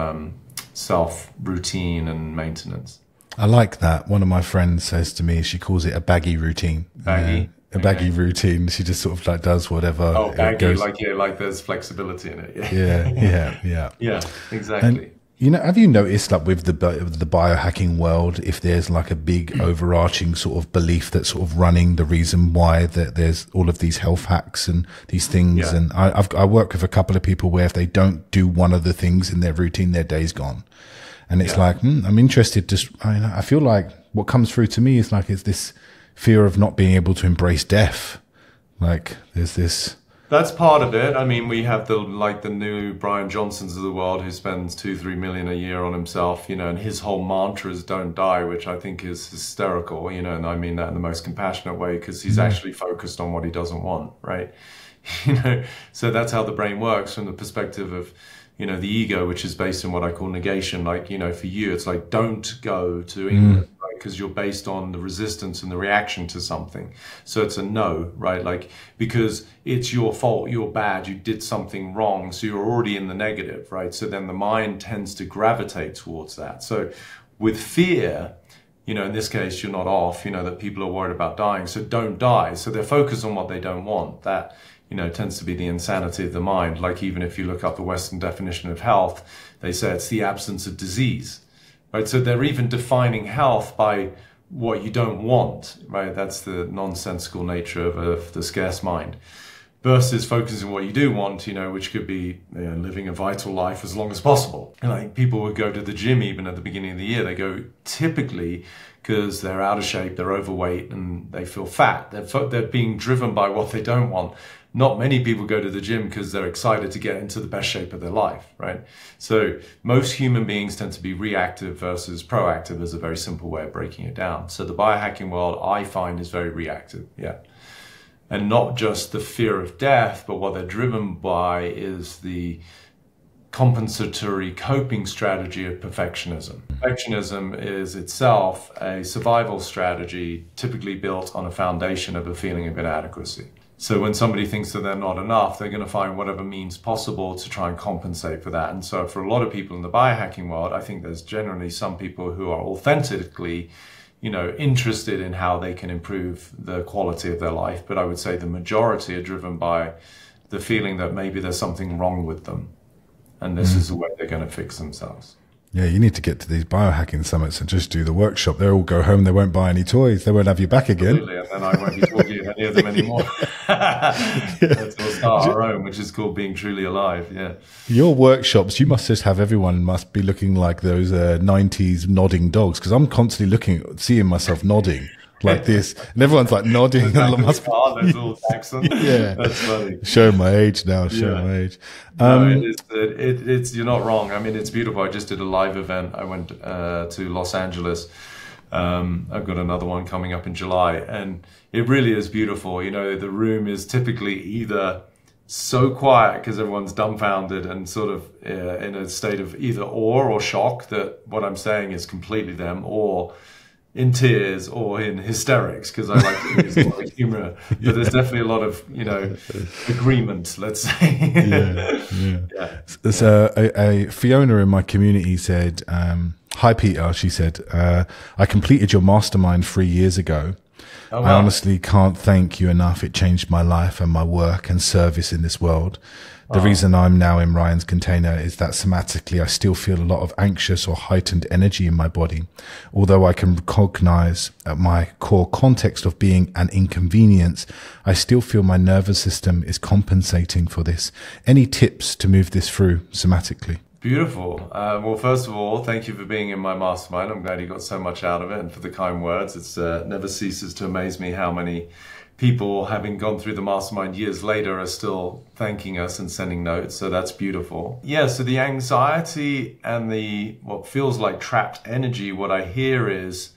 self routine and maintenance. I like that. One of my friends says to me, she calls it a baggy routine. Baggy? A baggy routine. She just sort of like does whatever. Oh, baggy, like, yeah, like there's flexibility in it. Yeah. Yeah, exactly. And, you know, have you noticed, like, with the biohacking world, if there's like a big overarching sort of belief that's sort of running the reason why that there's all of these health hacks and these things? Yeah. And I work with a couple of people where if they don't do one of the things in their routine, their day's gone. And it's like, I'm interested. I feel like what comes through to me is like, it's this fear of not being able to embrace death. Like there's this. That's part of it. I mean, we have the new Brian Johnsons of the world who spends 2-3 million a year on himself, you know, and his whole mantra is don't die, which I think is hysterical, you know, and I mean that in the most compassionate way because he's actually focused on what he doesn't want, right? You know, so that's how the brain works from the perspective of, you know, the ego, which is based on what I call negation. Like, you know, for you, it's like, don't go to England, right? Because you're based on the resistance and the reaction to something. So it's a no, right? Like, because it's your fault, you're bad, you did something wrong. So you're already in the negative, right? So then the mind tends to gravitate towards that. So with fear, you know, in this case, you're not off, you know, that people are worried about dying. So don't die. So they're focused on what they don't want. That, you know, tends to be the insanity of the mind. Like even if you look up the Western definition of health, they say it's the absence of disease, right? So they're even defining health by what you don't want, right? That's the nonsensical nature of the scarce mind. Versus focusing on what you do want, you know, which could be, you know, living a vital life as long as possible. And like people would go to the gym even at the beginning of the year. They go typically because they're out of shape, they're overweight, and they feel fat. They're being driven by what they don't want. Not many people go to the gym because they're excited to get into the best shape of their life, right? So most human beings tend to be reactive versus proactive is a very simple way of breaking it down. So the biohacking world, I find, is very reactive, yeah. And not just the fear of death, but what they're driven by is the compensatory coping strategy of perfectionism. Perfectionism is itself a survival strategy typically built on a foundation of a feeling of inadequacy. So when somebody thinks that they're not enough, they're going to find whatever means possible to try and compensate for that. And so for a lot of people in the biohacking world, I think there's generally some people who are authentically, you know, interested in how they can improve the quality of their life. But I would say the majority are driven by the feeling that maybe there's something wrong with them. And this is the way they're going to fix themselves. Yeah, you need to get to these biohacking summits and just do the workshop. They'll all go home. They won't buy any toys. They won't have you back again. Absolutely, and then I won't be talking to any of them anymore. We'll start our own, which is called Being Truly Alive. Yeah. Your workshops, you must just have everyone must be looking like those 90s nodding dogs, because I'm constantly seeing myself nodding like this, and everyone's like nodding. There's all Jackson. Yeah, that's funny. Showing my age now. Showing my age. No, it's you're not wrong. I mean, it's beautiful. I just did a live event. I went to Los Angeles. I've got another one coming up in July, and it really is beautiful. You know, the room is typically either so quiet because everyone's dumbfounded and sort of in a state of either awe or shock that what I'm saying is completely them, or in tears or in hysterics, because I like to use a lot of humor. But there's definitely a lot of, agreement, let's say. Yeah. So a Fiona in my community said, hi, Peter. She said, I completed your mastermind 3 years ago. Oh, wow. I honestly can't thank you enough. It changed my life and my work and service in this world. The reason I'm now in Ryan's container is that somatically I still feel a lot of anxious or heightened energy in my body. Although I can recognize at my core context of being an inconvenience, I still feel my nervous system is compensating for this. Any tips to move this through somatically? Beautiful. Well, first of all, thank you for being in my mastermind. I'm glad you got so much out of it, and for the kind words. It's never ceases to amaze me how many people, having gone through the mastermind years later, are still thanking us and sending notes. So that's beautiful. Yeah, so the anxiety and the what feels like trapped energy, what I hear is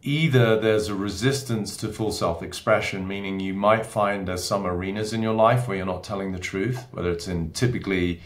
either there's a resistance to full self-expression, meaning you might find there's some arenas in your life where you're not telling the truth, whether it's in typically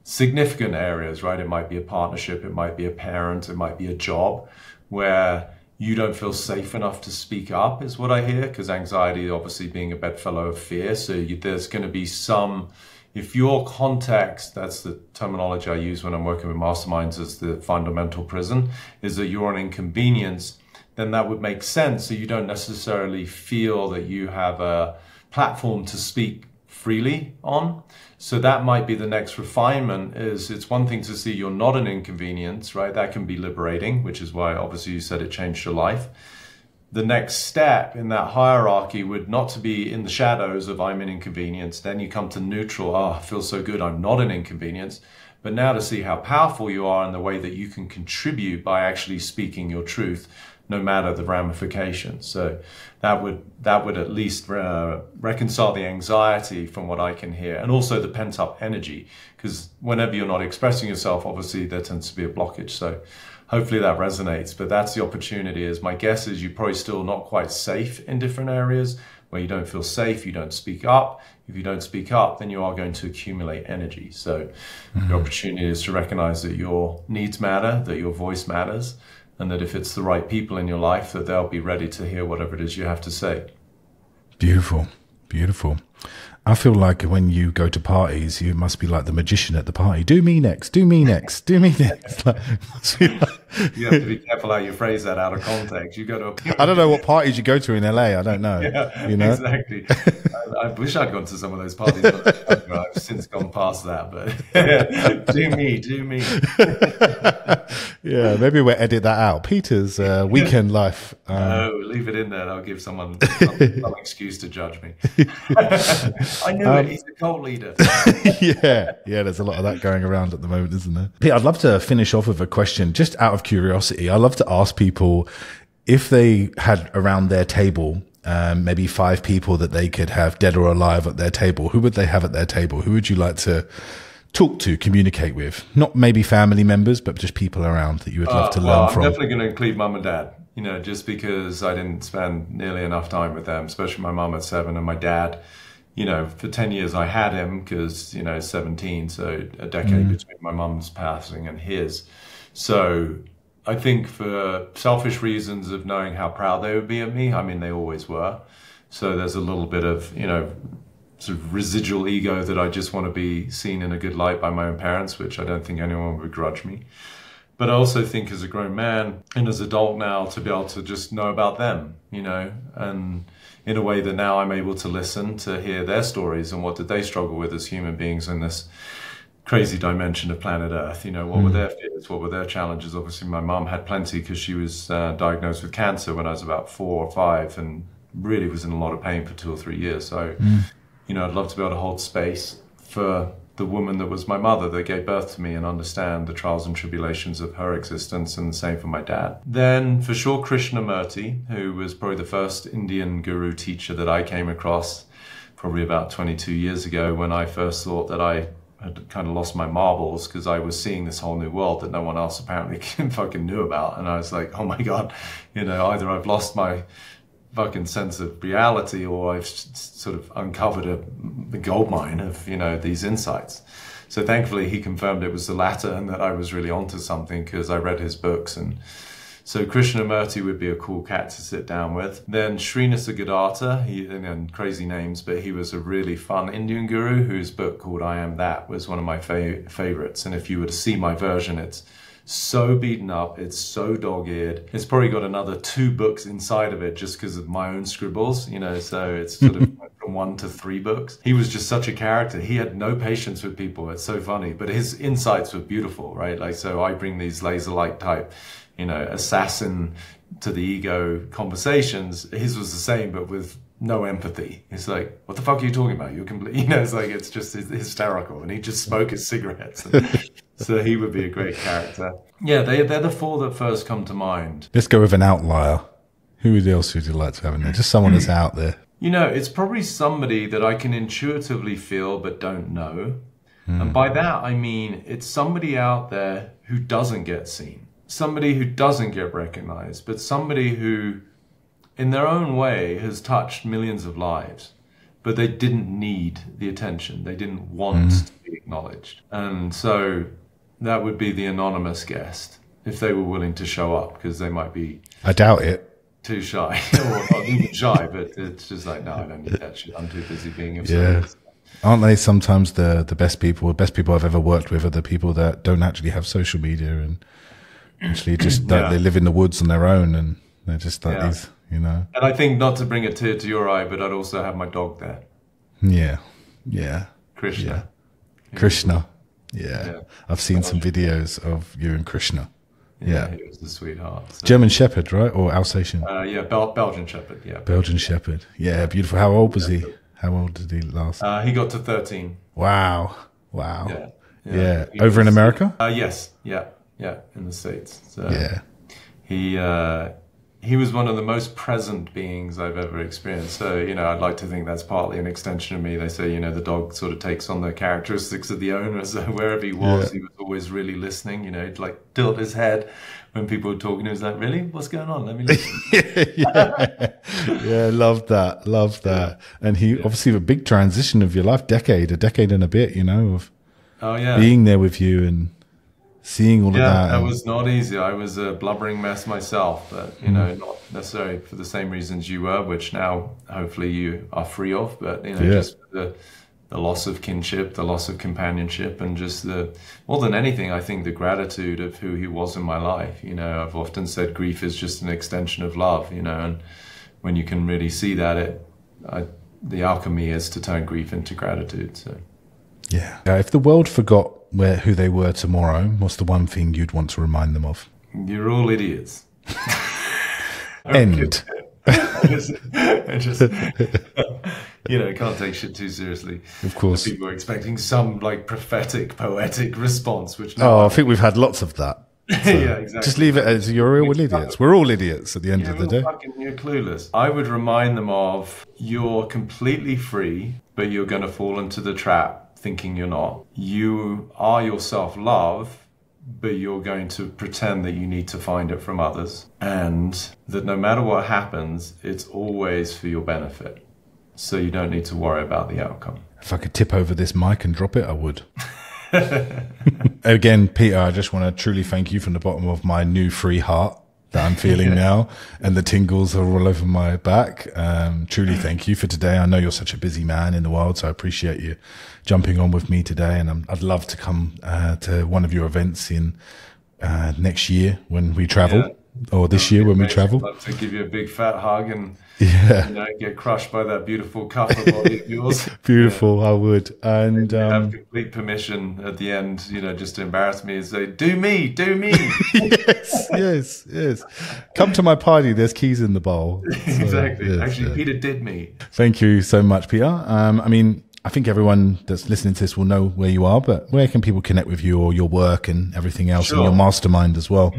significant areas, right? It might be a partnership, it might be a parent, it might be a job, where you don't feel safe enough to speak up, is what I hear, because anxiety obviously being a bedfellow of fear. So there's going to be some, if your context, that's the terminology I use when I'm working with masterminds, as the fundamental prison, is that you're an inconvenience, then that would make sense. So you don't necessarily feel that you have a platform to speak freely on. So that might be the next refinement. Is it's one thing to see you're not an inconvenience, right? That can be liberating, which is why obviously you said it changed your life. The next step in that hierarchy would not to be in the shadows of I'm an inconvenience. Then you come to neutral. Oh, I feel so good. I'm not an inconvenience. But now to see how powerful you are and the way that you can contribute by actually speaking your truth, no matter the ramifications. So that would at least reconcile the anxiety from what I can hear, and also the pent up energy, because whenever you're not expressing yourself, obviously there tends to be a blockage. So hopefully that resonates. But that's the opportunity. Is my guess is you're probably still not quite safe in different areas where you don't feel safe, you don't speak up. If you don't speak up, then you are going to accumulate energy. So the opportunity is to recognize that your needs matter, that your voice matters, and that if it's the right people in your life, that they'll be ready to hear whatever it is you have to say. Beautiful, beautiful. I feel like when you go to parties, you must be like the magician at the party. Do me next, do me next, do me next. You have to be careful how you phrase that out of context. You go to I don't know what parties you go to in LA. I don't know. Yeah, you know? Exactly. I wish I'd gone to some of those parties, but I've since gone past that. But do me. Yeah, maybe we'll edit that out. Peter's weekend life. No, leave it in there. I'll give someone some excuse to judge me. I knew it. He's a cult leader. Yeah, there's a lot of that going around at the moment, isn't there? Pete, I'd love to finish off with a question, just out of curiosity. I love to ask people if they had around their table maybe 5 people that they could have dead or alive at their table. Who would they have at their table? Who would you like to talk to, communicate with? Not maybe family members, but just people around that you would love to learn from. I'm definitely going to include mum and dad, just because I didn't spend nearly enough time with them, especially my mum at 7 and my dad. For 10 years I had him because, 17, so a decade between my mum's passing and his. So I think for selfish reasons of knowing how proud they would be of me, I mean, they always were. So there's a little bit of, sort of residual ego that I just want to be seen in a good light by my own parents, which I don't think anyone would begrudge me. But I also think as a grown man and as an adult now to be able to just know about them, and in a way that now I'm able to listen to hear their stories and what did they struggle with as human beings in this crazy dimension of planet Earth. What were their fears? What were their challenges? Obviously, my mum had plenty because she was diagnosed with cancer when I was about 4 or 5 and really was in a lot of pain for 2 or 3 years. So, I'd love to be able to hold space for the woman that was my mother that gave birth to me and understand the trials and tribulations of her existence, and the same for my dad. Then for sure Krishnamurti, who was probably the first Indian guru teacher that I came across probably about 22 years ago, when I first thought that I had kind of lost my marbles because I was seeing this whole new world that no one else apparently fucking knew about. And I was like, oh my God, either I've lost my fucking sense of reality or I've sort of uncovered a gold mine of, these insights. So thankfully he confirmed it was the latter and that I was really onto something, because I read his books and So Krishnamurti would be a cool cat to sit down with. Then Srinivasagadatta, and crazy names, but he was a really fun Indian guru whose book called I Am That was one of my favorites. And if you were to see my version, it's so beaten up, it's so dog-eared. It's probably got another 2 books inside of it just because of my own scribbles, you know, so it's sort of from 1 to 3 books. He was just such a character. He had no patience with people. It's so funny, but his insights were beautiful, right? Like, so I bring these laser-like type, you know, assassin to the ego conversations. His was the same, but with no empathy. It's like, what the fuck are you talking about? You're completely, you know, it's like, it's just hysterical. And he just smoked his cigarettes. So he would be a great character. Yeah, they're the 4 that first come to mind. Let's go with an outlier. Who else would you like to have in there? Just someone that's out there. You know, it's probably somebody that I can intuitively feel but don't know. And by that, I mean, it's somebody out there who doesn't get seen. Somebody who doesn't get recognized, but somebody who, in their own way, has touched millions of lives. But they didn't need the attention. They didn't want to be acknowledged. And so that would be the anonymous guest, if they were willing to show up, because they might be... I doubt it. Too shy, or not even shy, but it's just like, no, I don't need that shit. I'm too busy being obsessed. Yeah. Aren't they sometimes the best people I've ever worked with are the people that don't actually have social media and actually just they live in the woods on their own and they're just like these, you know. And I think, not to bring a tear to your eye, but I'd also have my dog there. Yeah. Yeah. Krishna. Yeah. Krishna. Yeah. I've seen some videos of you and Krishna. Yeah. He was the sweetheart. So. German Shepherd, right? Or Alsatian? Belgian Shepherd, yeah. Belgian Shepherd. Yeah, beautiful. How old was he? How old did he last? He got to 13. Wow. Yeah. Over in was, America? Yes. Yeah, in the States. So yeah. He was one of the most present beings I've ever experienced. So, you know, I'd like to think that's partly an extension of me. They say, you know, the dog sort of takes on the characteristics of the owner. So wherever he was always really listening. You know, he'd like tilt his head when people were talking. He was like, really? What's going on? Let me listen. Yeah, love that. Yeah. And he obviously a big transition of your life, a decade and a bit, you know, of being there with you and seeing all of that. That was not easy. I was a blubbering mess myself, but, you know, not necessarily for the same reasons you were, which now hopefully you are free of, but, you know, just the loss of kinship, the loss of companionship, and just more than anything, I think the gratitude of who he was in my life. You know, I've often said grief is just an extension of love, you know, and when you can really see that, the alchemy is to turn grief into gratitude. So, yeah. If the world forgot who they were tomorrow, what's the one thing you'd want to remind them of? You're all idiots. End. I just you know, can't take shit too seriously. Of course. People are expecting some like prophetic, poetic response, which I think we've had lots of that. So yeah, exactly. Just leave it as you're all idiots. We're all idiots at the end of the day. You're clueless. I would remind them of, you're completely free, but you're going to fall into the trap thinking you're not. You are your self-love, but you're going to pretend that you need to find it from others. And that no matter what happens, it's always for your benefit. So you don't need to worry about the outcome. If I could tip over this mic and drop it, I would. Again, Peter, I just want to truly thank you from the bottom of my new free heart that I'm feeling now, and the tingles are all over my back. Truly thank you for today. I know you're such a busy man in the world, so I appreciate you jumping on with me today. And I'd love to come to one of your events in next year when we travel, or this year when we travel. I'd love to give you a big fat hug and you know, get crushed by that beautiful cover body of yours. Beautiful, I would. And have complete permission at the end, you know, just to embarrass me and say, do me. yes. Come to my party, there's keys in the bowl. So, exactly. yes, actually, Peter did me. Thank you so much, Peter. I mean, I think everyone that's listening to this will know where you are, but where can people connect with you, or your work and everything else, and your mastermind as well?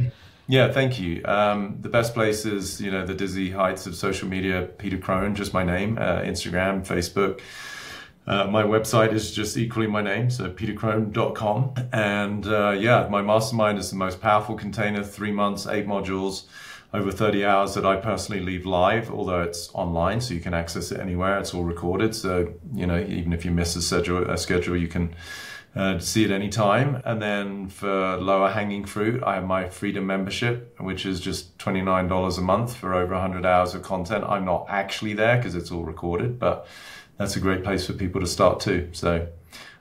Yeah, thank you. The best place is, you know, the dizzy heights of social media, Peter Crone, just my name, Instagram, Facebook. My website is just equally my name, so petercrone.com. And my mastermind is the most powerful container, 3 months, 8 modules, over 30 hours that I personally leave live, although it's online, so you can access it anywhere. It's all recorded. So, you know, even if you miss a schedule, you can to see at any time. And then for lower hanging fruit, I have my Freedom membership, which is just $29 a month for over 100 hours of content. I'm not actually there because it's all recorded, but that's a great place for people to start too. So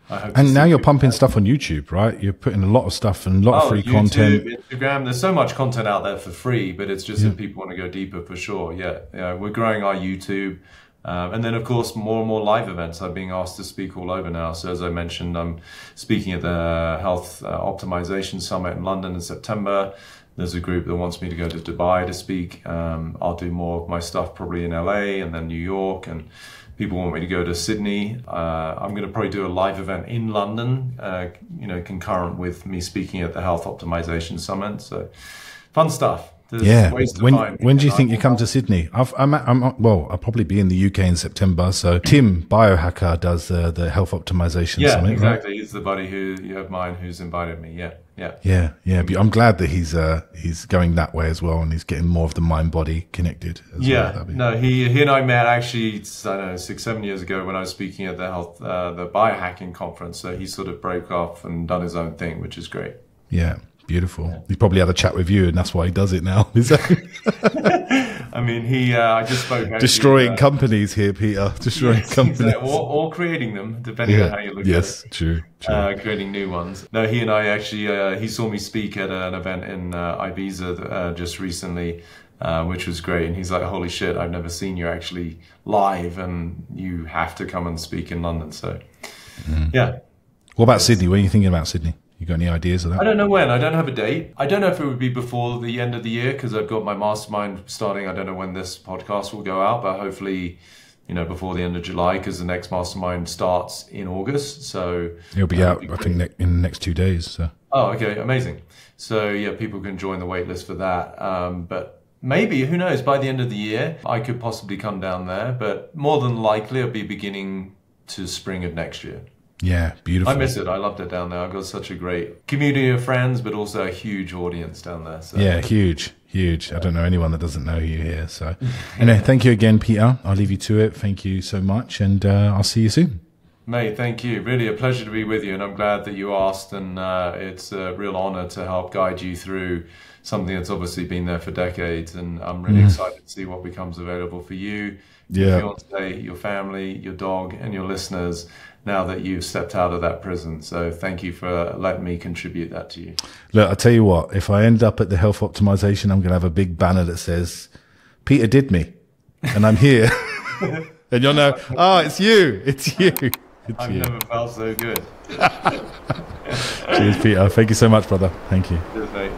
I hope. And now you're pumping stuff on YouTube, right? You're putting a lot of stuff and a lot of free YouTube, content. Instagram, there's so much content out there for free, but it's just if people want to go deeper, for sure. Yeah, we're growing our YouTube. And then, of course, more and more live events. I'm being asked to speak all over now. So as I mentioned, I'm speaking at the Health Optimization Summit in London in September. There's a group that wants me to go to Dubai to speak. I'll do more of my stuff probably in LA and then New York. And people want me to go to Sydney. I'm going to probably do a live event in London, concurrent with me speaking at the Health Optimization Summit. So fun stuff. When do you think you come to Sydney? I'll probably be in the UK in September. So Tim, Biohacker, does the Health Optimization Summit. Yeah, exactly. Right? He's the buddy of mine who's invited me. Yeah. But I'm glad that he's going that way as well, and he's getting more of the mind-body connected. Well. No, he and I met actually, I don't know, 6-7 years ago when I was speaking at the Biohacking conference. So he sort of broke off and done his own thing, which is great. Yeah. Beautiful. Yeah. He probably had a chat with you, and that's why he does it now. I mean, I just spoke. Actually, destroying companies here, Peter. Destroying companies, exactly. or creating them, depending on how you look at it. Yes, true. Creating new ones. No, he and I actually. He saw me speak at an event in Ibiza just recently, which was great. And he's like, "Holy shit! I've never seen you actually live, and you have to come and speak in London." So, yeah. What about Sydney? What are you thinking about Sydney? You got any ideas of that? I don't know when. I don't have a date. I don't know if it would be before the end of the year because I've got my mastermind starting. I don't know when this podcast will go out, but hopefully, before the end of July because the next mastermind starts in August. So it'll be out, I think, in the next 2 days. So. Oh, okay, amazing. So yeah, people can join the waitlist for that. But maybe, who knows? By the end of the year, I could possibly come down there. But more than likely, it'll be beginning to spring of next year. Yeah, beautiful. I miss it. I loved it down there. I've got such a great community of friends, but also a huge audience down there. So. Yeah, huge. I don't know anyone that doesn't know you here. So, anyway, thank you again, Peter. I'll leave you to it. Thank you so much, and I'll see you soon. Mate, thank you. Really a pleasure to be with you, and I'm glad that you asked, and it's a real honor to help guide you through something that's obviously been there for decades, and I'm really excited to see what becomes available for you, your fiance, your family, your dog, and your listeners now that you've stepped out of that prison. So thank you for letting me contribute that to you. Look, I'll tell you what, if I end up at the Health Optimization, I'm going to have a big banner that says, Peter did me, and I'm here. And you'll know, it's you. I've never felt so good. Cheers, Peter. Thank you so much, brother. Thank you. Cheers, mate.